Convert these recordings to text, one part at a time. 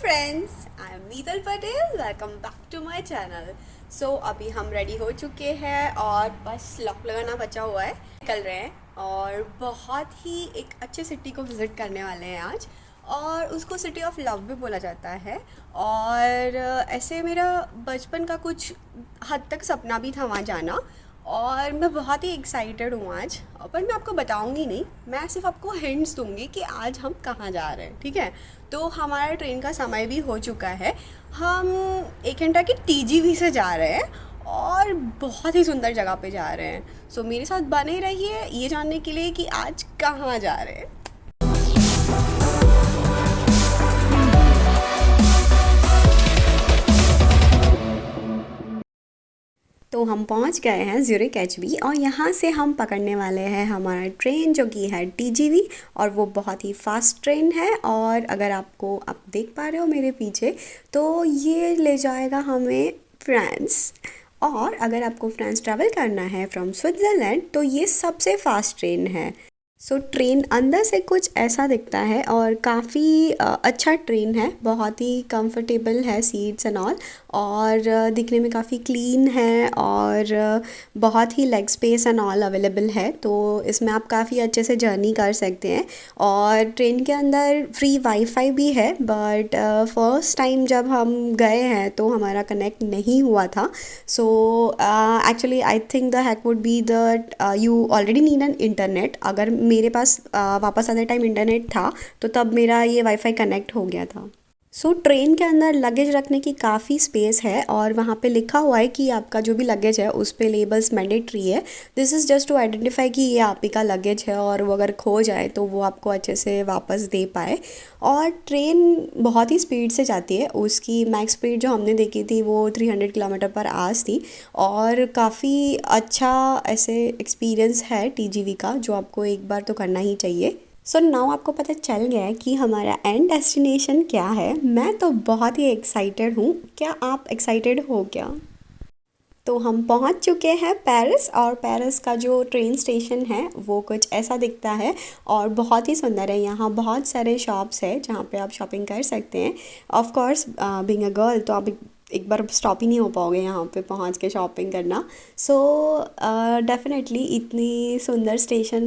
Friends, I am Neetal Patel. Welcome back to my channel. So अभी हम ready हो चुके हैं और बस लॉक लगाना बचा हुआ है। निकल रहे हैं और बहुत ही एक अच्छे सिटी को विज़िट करने वाले हैं आज, और उसको सिटी ऑफ लव भी बोला जाता है। और ऐसे मेरा बचपन का कुछ हद तक सपना भी था वहाँ जाना, और मैं बहुत ही एक्साइटेड हूँ आज। पर मैं आपको बताऊँगी नहीं, मैं सिर्फ आपको हिंट्स दूँगी कि आज हम कहाँ जा रहे हैं, ठीक है। तो हमारा ट्रेन का समय भी हो चुका है। हम 1 घंटा की टीजीवी से जा रहे हैं और बहुत ही सुंदर जगह पे जा रहे हैं। सो मेरे साथ बने रहिए ये जानने के लिए कि आज कहाँ जा रहे हैं। तो हम पहुंच गए हैं ज़्यूरिक एचबी, और यहाँ से हम पकड़ने वाले हैं हमारा ट्रेन जो कि है टीजीवी, और वो बहुत ही फास्ट ट्रेन है। और अगर आप देख पा रहे हो मेरे पीछे, तो ये ले जाएगा हमें फ्रांस। और अगर आपको फ्रांस ट्रैवल करना है फ्रॉम स्विट्ज़रलैंड, तो ये सबसे फास्ट ट्रेन है। सो ट्रेन अंदर से कुछ ऐसा दिखता है, और काफ़ी अच्छा ट्रेन है, बहुत ही कंफर्टेबल है सीट्स एंड ऑल। और दिखने में काफ़ी क्लीन है, और बहुत ही leg space and all available है। तो इसमें आप काफ़ी अच्छे से जर्नी कर सकते हैं। और ट्रेन के अंदर फ्री वाईफाई भी है, बट फर्स्ट टाइम जब हम गए हैं तो हमारा कनेक्ट नहीं हुआ था। So actually I think the hack would be that you already need an internet. अगर मेरे पास वापस आते टाइम इंटरनेट था, तो तब मेरा ये वाईफाई कनेक्ट हो गया था। सो ट्रेन के अंदर लगेज रखने की काफ़ी स्पेस है, और वहाँ पे लिखा हुआ है कि आपका जो भी लगेज है उस पे लेबल्स मैंडेटरी है। This is just to identify कि ये आप ही का लगेज है, और वो अगर खो जाए तो वो आपको अच्छे से वापस दे पाए। और ट्रेन बहुत ही स्पीड से जाती है। उसकी मैक्स स्पीड जो हमने देखी थी वो 300 किलोमीटर पर आवर्स थी। और काफ़ी अच्छा ऐसे एक्सपीरियंस है टीजीवी का, जो आपको एक बार तो करना ही चाहिए। सो नाउ आपको पता चल गया है कि हमारा एंड डेस्टिनेशन क्या है। मैं तो बहुत ही एक्साइटेड हूँ। क्या आप एक्साइटेड हो क्या? तो हम पहुँच चुके हैं पेरिस, और पेरिस का जो ट्रेन स्टेशन है वो कुछ ऐसा दिखता है, और बहुत ही सुंदर है। यहाँ बहुत सारे शॉप्स है जहाँ पे आप शॉपिंग कर सकते हैं। Of course being a girl, तो आप एक बार स्टॉप ही नहीं हो पाओगे यहाँ पे पहुँच के शॉपिंग करना। सो डेफिनेटली इतनी सुंदर स्टेशन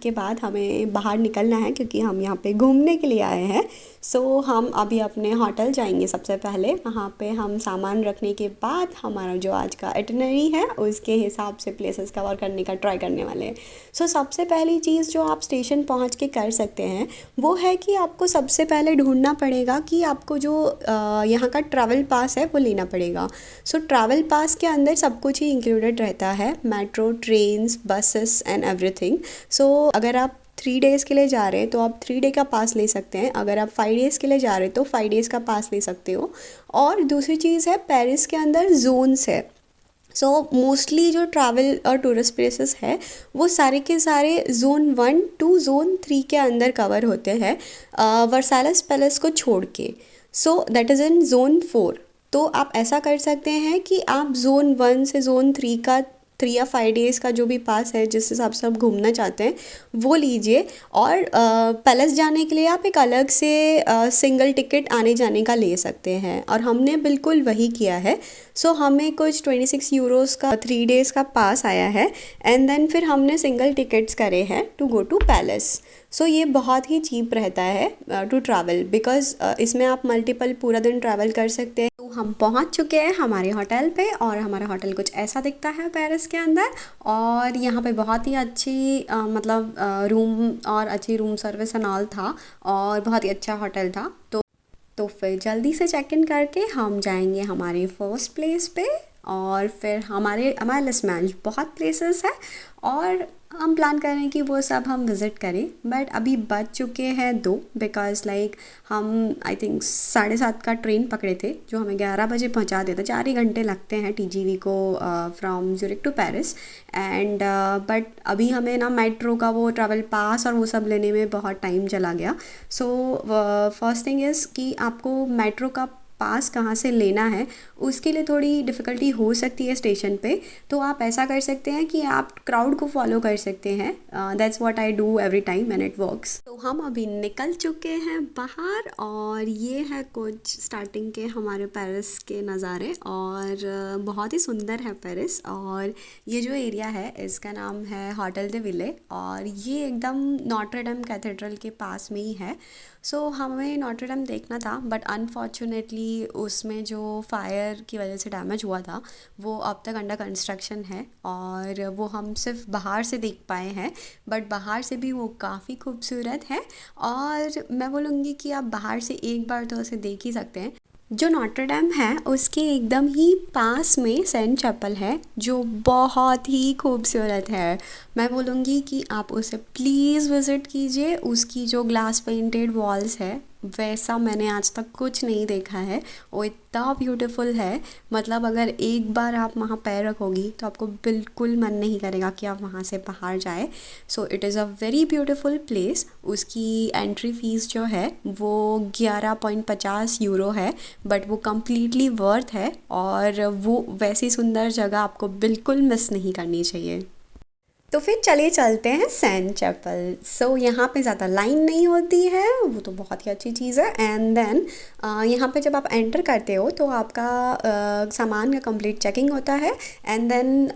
के बाद हमें बाहर निकलना है, क्योंकि हम यहाँ पे घूमने के लिए आए हैं। सो हम अभी अपने होटल जाएंगे सबसे पहले। वहाँ पे हम सामान रखने के बाद हमारा जो आज का इटिनरी है उसके हिसाब से प्लेसेस कवर करने का ट्राई करने वाले हैं। सो सबसे पहली चीज़ जो आप स्टेशन पहुँच के कर सकते हैं वो है कि आपको सबसे पहले ढूंढना पड़ेगा कि आपको जो यहाँ का ट्रैवल पास है वो लेना पड़ेगा। सो ट्रैवल पास के अंदर सब कुछ ही इंक्लूडेड रहता है, metro, trains, buses and everything. So अगर आप 3 डेज़ के लिए जा रहे हैं तो आप 3 डे का पास ले सकते हैं। अगर आप 5 डेज़ के लिए जा रहे हैं तो 5 डेज़ का पास ले सकते हो। और दूसरी चीज़ है, पेरिस के अंदर जोन्स है। सो मोस्टली जो ट्रैवल और टूरिस्ट प्लेसेस है वो सारे के सारे जोन 1 टू जोन 3 के अंदर कवर होते हैं, वर्साइलेस पैलेस को छोड़ के। So that is in zone 4। तो आप ऐसा कर सकते हैं कि आप जोन 1 से जोन 3 का 3 या 5 डेज़ का जो भी पास है, जिस हिसाब से आप घूमना चाहते हैं वो लीजिए। और पैलेस जाने के लिए आप एक अलग से सिंगल टिकट आने जाने का ले सकते हैं, और हमने बिल्कुल वही किया है। सो हमें कुछ 26 यूरोज़ का 3 डेज़ का पास आया है, एंड देन फिर हमने सिंगल टिकट्स करे हैं टू गो टू पैलेस। सो ये बहुत ही चीप रहता है टू ट्रैवल, बिकॉज़ इसमें आप मल्टीपल पूरा दिन ट्रैवल कर सकते हैं। तो हम पहुंच चुके हैं हमारे होटल पे, और हमारा होटल कुछ ऐसा दिखता है पेरिस के अंदर। और यहाँ पे बहुत ही अच्छी मतलब रूम और अच्छी रूम सर्विस एंड ऑल था, और बहुत ही अच्छा होटल था। तो फिर जल्दी से चेक इन करके हम जाएंगे हमारे फर्स्ट प्लेस पे। और फिर हमारे लिस्ट में बहुत प्लेसेस है, और हम प्लान कर रहे हैं कि वो सब हम विज़िट करें। बट अभी बज चुके हैं 2, बिकॉज़ लाइक हम आई थिंक 7:30 का ट्रेन पकड़े थे जो हमें 11 बजे पहुंचा देता। 4 ही घंटे लगते हैं टीजीवी को from Zurich to Paris. And but अभी हमें ना मेट्रो का वो ट्रैवल पास और वो सब लेने में बहुत टाइम चला गया। सो फर्स्ट थिंग इज़ कि आपको मेट्रो का पास कहाँ से लेना है उसके लिए थोड़ी डिफ़िकल्टी हो सकती है स्टेशन पे, तो आप ऐसा कर सकते हैं कि आप क्राउड को फॉलो कर सकते हैं। That's what I do every time and it works. तो हम अभी निकल चुके हैं बाहर और ये है कुछ स्टार्टिंग के हमारे पेरिस के नज़ारे, और बहुत ही सुंदर है पेरिस। और ये जो एरिया है इसका नाम है होटल दे विले, और ये एकदम नॉत्र डेम कैथेड्रल के पास में ही है। सो हमें नॉत्र डेम देखना था, बट अनफॉर्चुनेटली उसमें जो फायर की वजह से डैमेज हुआ था वो अब तक अंडर कंस्ट्रक्शन है, और वो हम सिर्फ बाहर से देख पाए हैं। बट बाहर से भी वो काफ़ी खूबसूरत है, और मैं बोलूँगी कि आप बाहर से एक बार तो उसे देख ही सकते हैं। जो नॉत्र डेम है उसके एकदम ही पास में सेंट चैपल है, जो बहुत ही खूबसूरत है। मैं बोलूँगी कि आप उसे प्लीज़ विज़िट कीजिए। उसकी जो ग्लास पेंटेड वॉल्स है वैसा मैंने आज तक कुछ नहीं देखा है, वो इतना ब्यूटीफुल है। मतलब अगर एक बार आप वहाँ पैर रखोगी तो आपको बिल्कुल मन नहीं करेगा कि आप वहाँ से बाहर जाए। So it is a very beautiful place. उसकी एंट्री फ़ीस जो है वो 11.50 यूरो है, बट वो कम्प्लीटली वर्थ है, और वो वैसी सुंदर जगह आपको बिल्कुल मिस नहीं करनी चाहिए। तो फिर चलिए चलते हैं सेंट चैपल। सो यहाँ पे ज़्यादा लाइन नहीं होती है, वो तो बहुत ही अच्छी चीज़ है। एंड देन यहाँ पे जब आप एंटर करते हो तो आपका सामान का कंप्लीट चेकिंग होता है, एंड देन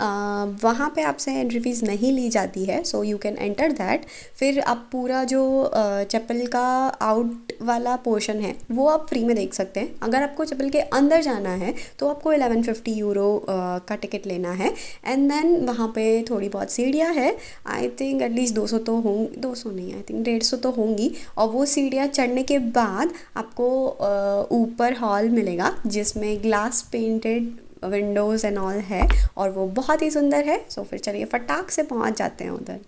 वहाँ पे आपसे एंट्री फीस नहीं ली जाती है, so you can enter that. फिर आप पूरा जो चैपल का आउट वाला पोर्शन है वो आप फ्री में देख सकते हैं। अगर आपको चैपल के अंदर जाना है तो आपको 1150 यूरो का टिकट लेना है। एंड देन वहाँ पे थोड़ी बहुत सीढ़ियाँ है, आई थिंक एटलीस्ट 200 तो होंगी, 200 नहीं, आई थिंक 150 तो होंगी। और वो सीढ़ियाँ चढ़ने के बाद आपको ऊपर हॉल मिलेगा जिसमें glass painted Windows and all है, और वो बहुत ही सुंदर है। सो फिर चलिए फटाक से पहुंच जाते हैं उधर।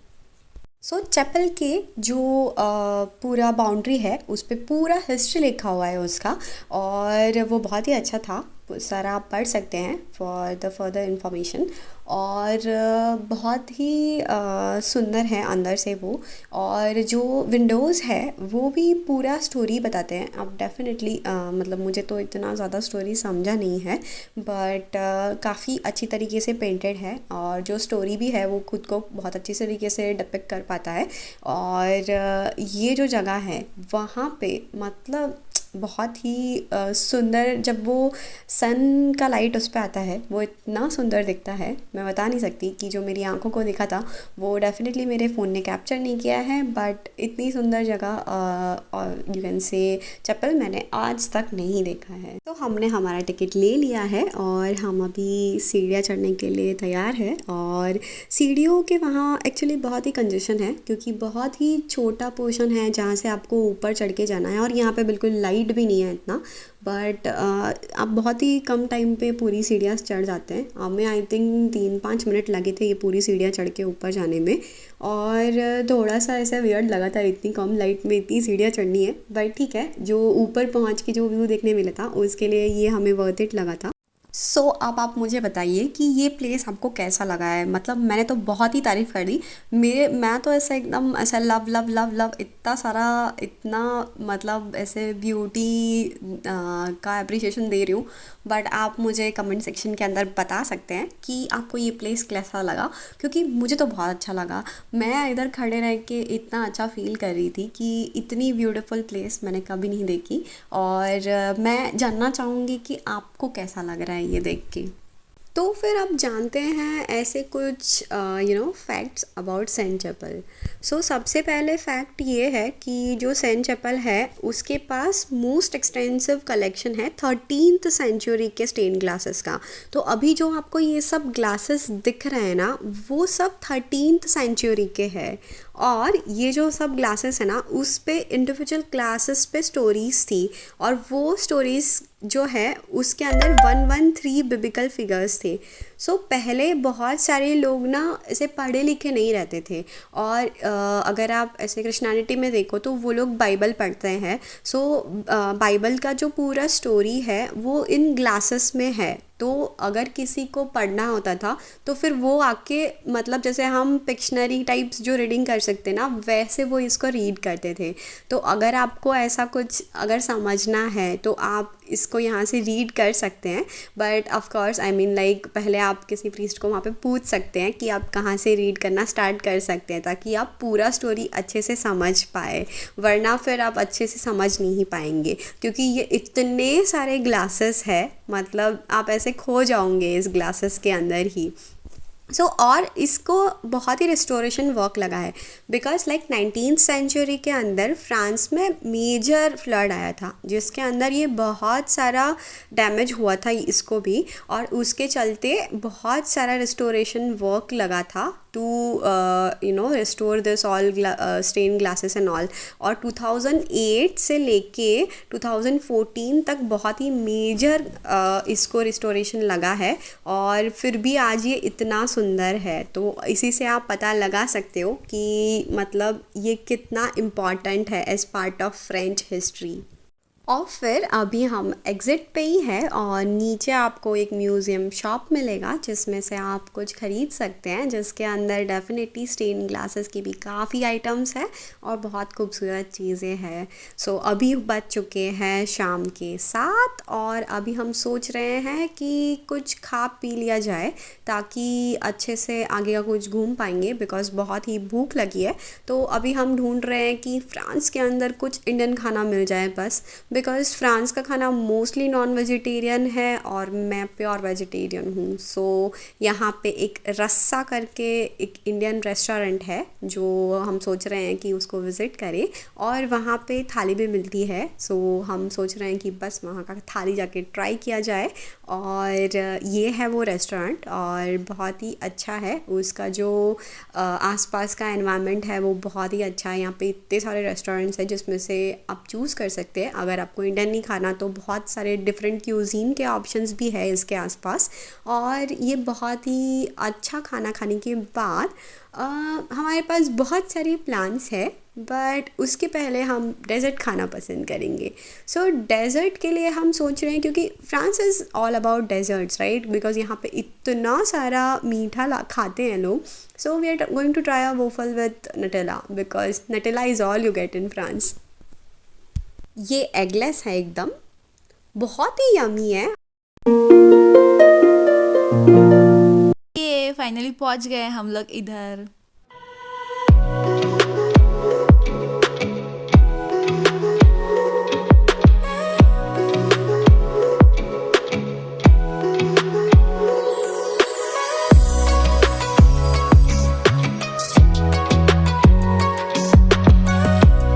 सो चैपल के जो पूरा बाउंड्री है उस पर पूरा हिस्ट्री लिखा हुआ है उसका, और वो बहुत ही अच्छा था। सारा आप पढ़ सकते हैं फॉर द फर्दर इंफॉर्मेशन, और बहुत ही सुंदर है अंदर से वो। और जो विंडोज़ है वो भी पूरा स्टोरी बताते हैं। आप डेफिनेटली मतलब मुझे तो इतना ज़्यादा स्टोरी समझा नहीं है, बट काफ़ी अच्छी तरीके से पेंटेड है, और जो स्टोरी भी है वो खुद को बहुत अच्छी तरीके से डिपिक्ट कर पाता है। और ये जो जगह है वहाँ पे मतलब बहुत ही सुंदर, जब वो सन का लाइट उस पर आता है वो इतना सुंदर दिखता है, मैं बता नहीं सकती। कि जो मेरी आंखों को दिखा था वो डेफिनेटली मेरे फ़ोन ने कैप्चर नहीं किया है, बट इतनी सुंदर जगह और यू कैन से चैपल मैंने आज तक नहीं देखा है। तो हमने हमारा टिकट ले लिया है और हम अभी सीढ़ियाँ चढ़ने के लिए तैयार है। और सीढ़ियों के वहाँ एक्चुअली बहुत ही कंजेशन है, क्योंकि बहुत ही छोटा पोर्शन है जहाँ से आपको ऊपर चढ़ के जाना है, और यहाँ पे बिल्कुल लाइट भी नहीं है इतना। बट आप बहुत ही कम टाइम पे पूरी सीढ़ियाँ चढ़ जाते हैं। हमें आई थिंक 3-5 मिनट लगे थे ये पूरी सीढ़ियाँ चढ़ के ऊपर जाने में, और थोड़ा सा ऐसा वियर्ड लगा था इतनी कम लाइट में इतनी सीढ़ियाँ चढ़नी है। बट ठीक है, जो ऊपर पहुँच के जो व्यू देखने मिला था उसके लिए ये हमें वर्थ इट लगा था। सो अब आप मुझे बताइए कि ये प्लेस आपको कैसा लगा है। मतलब मैंने तो बहुत ही तारीफ़ कर दी। मैं तो ऐसा एकदम ऐसा लव लव लव लव इतना सारा, इतना मतलब ऐसे ब्यूटी का एप्रिसिएशन दे रही हूँ। बट आप मुझे कमेंट सेक्शन के अंदर बता सकते हैं कि आपको ये प्लेस कैसा लगा, क्योंकि मुझे तो बहुत अच्छा लगा। मैं इधर खड़े रह के इतना अच्छा फील कर रही थी कि इतनी ब्यूटीफुल प्लेस मैंने कभी नहीं देखी। और मैं जानना चाहूँगी कि आपको कैसा लग रहा है ये देख के। तो फिर आप जानते हैं ऐसे कुछ फैक्ट्स अबाउट सेंट चैपल। सो सबसे पहले फैक्ट ये है कि जो सेंट चैपल है उसके पास मोस्ट एक्सटेंसिव कलेक्शन है 13th सेंचुरी के स्टेन ग्लासेस का। तो अभी जो आपको ये सब ग्लासेस दिख रहे हैं ना, वो सब 13th सेंचुरी के हैं। और ये जो सब ग्लासेस है ना, उस पे इंडिविजुअल ग्लासेस पे स्टोरीज़ थी, और वो स्टोरीज़ जो है उसके अंदर 113 बिब्लिकल फिगर्स थे। सो पहले बहुत सारे लोग ना ऐसे पढ़े लिखे नहीं रहते थे, और अगर आप ऐसे क्रिश्चियनिटी में देखो तो वो लोग बाइबल पढ़ते हैं। सो बाइबल का जो पूरा स्टोरी है वो इन ग्लासेस में है। तो अगर किसी को पढ़ना होता था तो फिर वो आके मतलब जैसे हम पिक्शनरी टाइप्स जो रीडिंग कर सकते ना, वैसे वो इसको रीड करते थे। तो अगर आपको ऐसा कुछ अगर समझना है तो आप इसको यहाँ से रीड कर सकते हैं, but of course I mean like पहले आप किसी प्रीस्ट को वहाँ पे पूछ सकते हैं कि आप कहाँ से रीड करना स्टार्ट कर सकते हैं, ताकि आप पूरा स्टोरी अच्छे से समझ पाए, वरना फिर आप अच्छे से समझ नहीं पाएंगे, क्योंकि ये इतने सारे ग्लासेस है, मतलब आप ऐसे खो जाओगे इस ग्लासेस के अंदर ही। और इसको बहुत ही रिस्टोरेशन वर्क लगा है, बिकॉज लाइक 19th सेंचुरी के अंदर फ्रांस में मेजर फ्लड आया था, जिसके अंदर ये बहुत सारा डैमेज हुआ था इसको भी, और उसके चलते बहुत सारा रिस्टोरेशन वर्क लगा था to restore this all stain glasses and all. और 2008 से लेके 2014 तक बहुत ही मेजर इसको रिस्टोरेशन लगा है, और फिर भी आज ये इतना सुंदर है। तो इसी से आप पता लगा सकते हो कि मतलब ये कितना इम्पॉर्टेंट है as part of French history. और फिर अभी हम एग्ज़िट पे ही है, और नीचे आपको एक म्यूज़ियम शॉप मिलेगा जिसमें से आप कुछ ख़रीद सकते हैं, जिसके अंदर डेफिनेटली स्टेन ग्लासेस की भी काफ़ी आइटम्स है और बहुत खूबसूरत चीज़ें हैं। अभी बज चुके हैं शाम के 7, और अभी हम सोच रहे हैं कि कुछ खा पी लिया जाए, ताकि अच्छे से आगे का कुछ घूम पाएंगे, बिकॉज़ बहुत ही भूख लगी है। तो अभी हम ढूंढ रहे हैं कि फ्रांस के अंदर कुछ इंडियन खाना मिल जाए बस, बिकॉज़ फ्रांस का खाना मोस्टली नॉन वेजिटेरियन है और मैं प्योर वेजिटेरियन हूँ। यहाँ पे एक रस्सा करके एक इंडियन रेस्टोरेंट है, जो हम सोच रहे हैं कि उसको विज़िट करें, और वहाँ पे थाली भी मिलती है। हम सोच रहे हैं कि बस वहाँ का थाली जाके ट्राई किया जाए। और ये है वो रेस्टोरेंट, और बहुत ही अच्छा है। उसका जो आसपास का एनवायरनमेंट है वो बहुत ही अच्छा है। यहाँ पे इतने सारे रेस्टोरेंट्स हैं जिसमें से आप चूज़ कर सकते हैं। अगर आपको इंडियन नहीं खाना तो बहुत सारे डिफरेंट क्यूजीन के ऑप्शंस भी है इसके आसपास। और ये बहुत ही अच्छा खाना खाने के बाद हमारे पास बहुत सारी प्लान्स है, बट उसके पहले हम डेज़र्ट खाना पसंद करेंगे। डेज़र्ट के लिए हम सोच रहे हैं, क्योंकि France is all about desserts right, because यहाँ पे इतना सारा मीठा खाते हैं लोग। We are going to try a waffle with Nutella, because Nutella is all you get in France. ये एगलेस है एकदम, बहुत ही यमी है। ये फाइनली पहुंच गए हम लोग इधर।